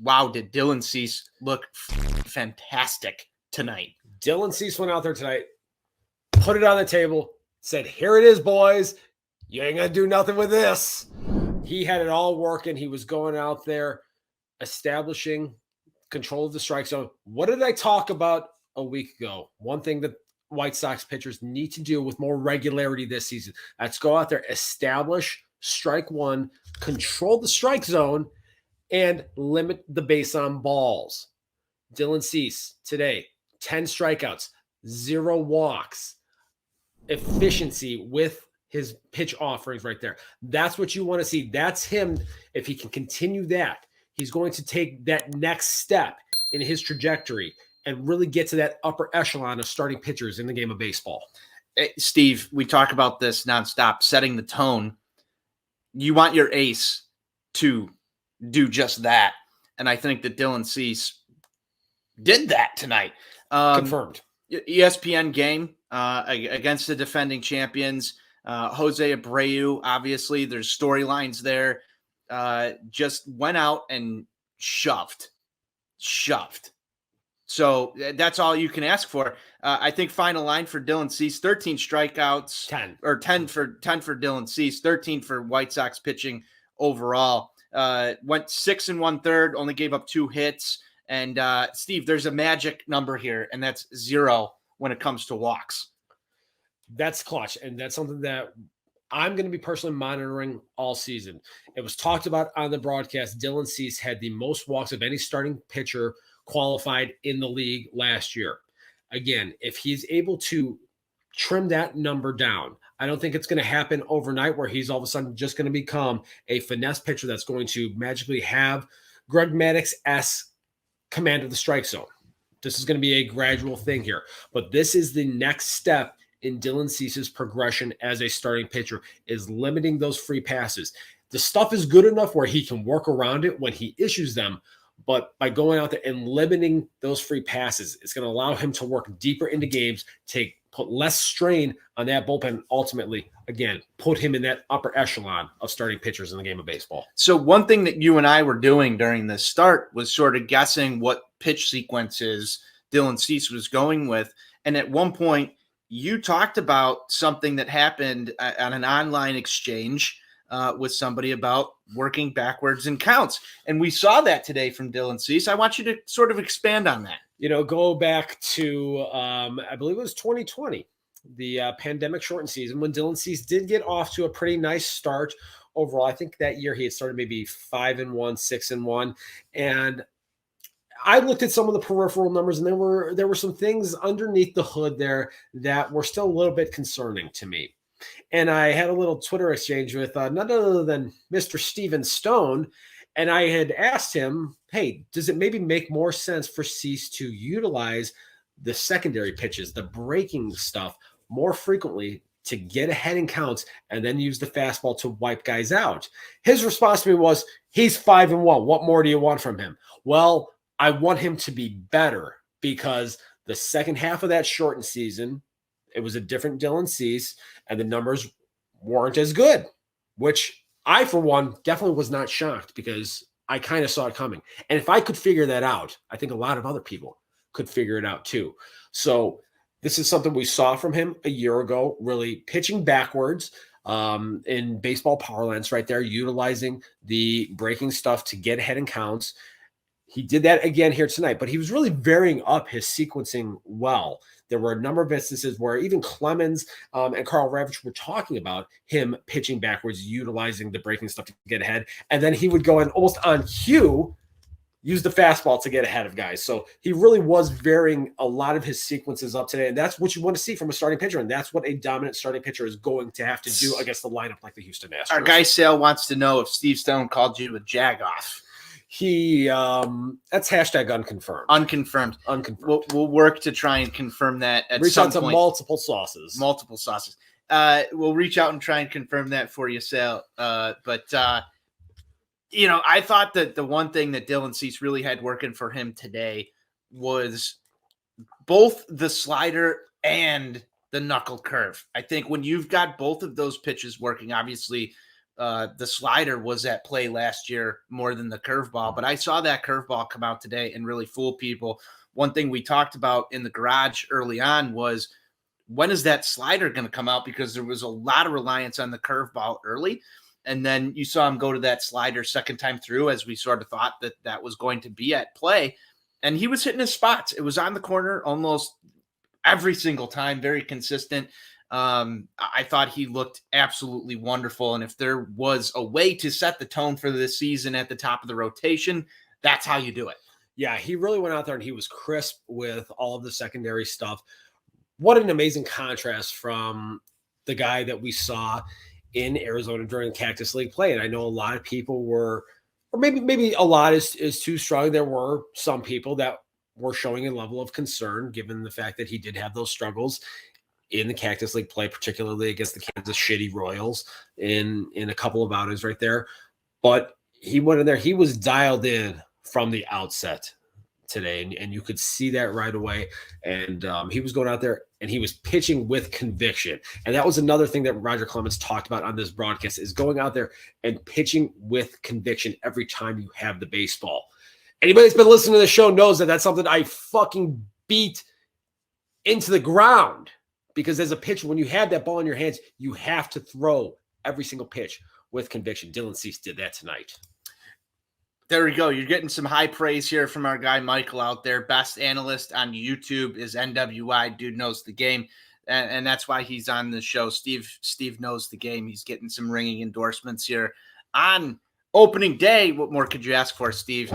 wow, did Dylan Cease look fantastic tonight. Dylan Cease went out there tonight, put it on the table, said, here it is, boys. You ain't going to do nothing with this. He had it all working. He was going out there, establishing control of the strike zone. What did I talk about a week ago? One thing that White Sox pitchers need to do with more regularity this season. Let's go out there, establish strike one, control the strike zone, and limit the base on balls. Dylan Cease today, 10 strikeouts, 0 walks, efficiency with his pitch offerings right there. That's what you want to see. That's him. If he can continue that, he's going to take that next step in his trajectory and really get to that upper echelon of starting pitchers in the game of baseball. Hey, Steve, we talk about this nonstop, setting the tone. You want your ace to do just that. And I think that Dylan Cease did that tonight. Confirmed. ESPN game against the defending champions. Jose Abreu, obviously, there's storylines there. Just went out and shoved. So that's all you can ask for. I think final line for Dylan Cease, 13 strikeouts. 10 for Dylan Cease, 13 for White Sox pitching overall. Went 6 1/3, only gave up 2 hits. And Steve, there's a magic number here, and that's 0 when it comes to walks. That's clutch, and that's something that I'm going to be personally monitoring all season. It was talked about on the broadcast. Dylan Cease had the most walks of any starting pitcher qualified in the league last year. Again, if he's able to trim that number down, I don't think it's going to happen overnight where he's all of a sudden just going to become a finesse pitcher that's going to magically have Greg Maddux-esque command of the strike zone. This is going to be a gradual thing here, but this is the next step in Dylan Cease's progression as a starting pitcher, is limiting those free passes. The stuff is good enough where he can work around it when he issues them, but by going out there and limiting those free passes, it's going to allow him to work deeper into games, put less strain on that bullpen, ultimately, again, put him in that upper echelon of starting pitchers in the game of baseball. So one thing that you and I were doing during this start was sort of guessing what pitch sequences Dylan Cease was going with. And at one point, you talked about something that happened on an online exchange with somebody about working backwards in counts. And we saw that today from Dylan Cease. I want you to sort of expand on that. Go back to, I believe it was 2020, the pandemic shortened season, when Dylan Cease did get off to a pretty nice start overall. I think that year he had started maybe 5-1, 6-1. And I looked at some of the peripheral numbers, and there were some things underneath the hood there that were still a little bit concerning to me. And I had a little Twitter exchange with none other than Mr. Steven Stone. And I had asked him, hey, does it maybe make more sense for Cease to utilize the secondary pitches, the breaking stuff, more frequently to get ahead in counts and then use the fastball to wipe guys out? His response to me was, he's 5-1. What more do you want from him? Well, I want him to be better, because the second half of that shortened season, it was a different Dylan Cease, and the numbers weren't as good, which I, for one, definitely was not shocked, because I kind of saw it coming. And if I could figure that out, I think a lot of other people could figure it out too. So this is something we saw from him a year ago, really pitching backwards in baseball parlance right there, utilizing the breaking stuff to get ahead in counts. He did that again here tonight, but he was really varying up his sequencing well. There were a number of instances where even Clemens and Carl Ravitch were talking about him pitching backwards, utilizing the breaking stuff to get ahead. And then he would go in almost on cue, use the fastball to get ahead of guys. So he really was varying a lot of his sequences up today. And that's what you want to see from a starting pitcher. And that's what a dominant starting pitcher is going to have to do against the lineup like the Houston Astros. Our guy Sale wants to know if Steve Stone called you a jagoff. That's hashtag unconfirmed. Unconfirmed. We'll work to try and confirm that at reach some out to point. multiple sources. We'll reach out and try and confirm that for you, Sal. But I thought that the one thing that Dylan Cease really had working for him today was both the slider and the knuckle curve. I think when you've got both of those pitches working, obviously the slider was at play last year more than the curveball, but I saw that curveball come out today and really fool people. One thing we talked about in the garage early on was, when is that slider going to come out? Because there was a lot of reliance on the curveball early. And then you saw him go to that slider second time through, as we sort of thought that that was going to be at play. And he was hitting his spots. It was on the corner almost every single time, very consistent. I thought he looked absolutely wonderful. And if there was a way to set the tone for this season at the top of the rotation, that's how you do it. Yeah, he really went out there and he was crisp with all of the secondary stuff. What an amazing contrast from the guy that we saw in Arizona during Cactus League play. And I know a lot of people were, or maybe a lot is too strong. There were some people that were showing a level of concern given the fact that he did have those struggles in the Cactus League play, particularly against the Kansas City Royals in a couple of outings right there. But he went in there, he was dialed in from the outset today, and you could see that right away. And he was going out there and he was pitching with conviction. And that was another thing that Roger Clemens talked about on this broadcast, is going out there and pitching with conviction every time you have the baseball. Anybody that's been listening to the show knows that that's something I fucking beat into the ground, because as a pitcher, when you have that ball in your hands, you have to throw every single pitch with conviction. Dylan Cease did that tonight. There we go. You're getting some high praise here from our guy Michael out there. Best analyst on YouTube is NWI. Dude knows the game, and that's why he's on the show. Steve knows the game. He's getting some ringing endorsements here on opening day. What more could you ask for, Steve?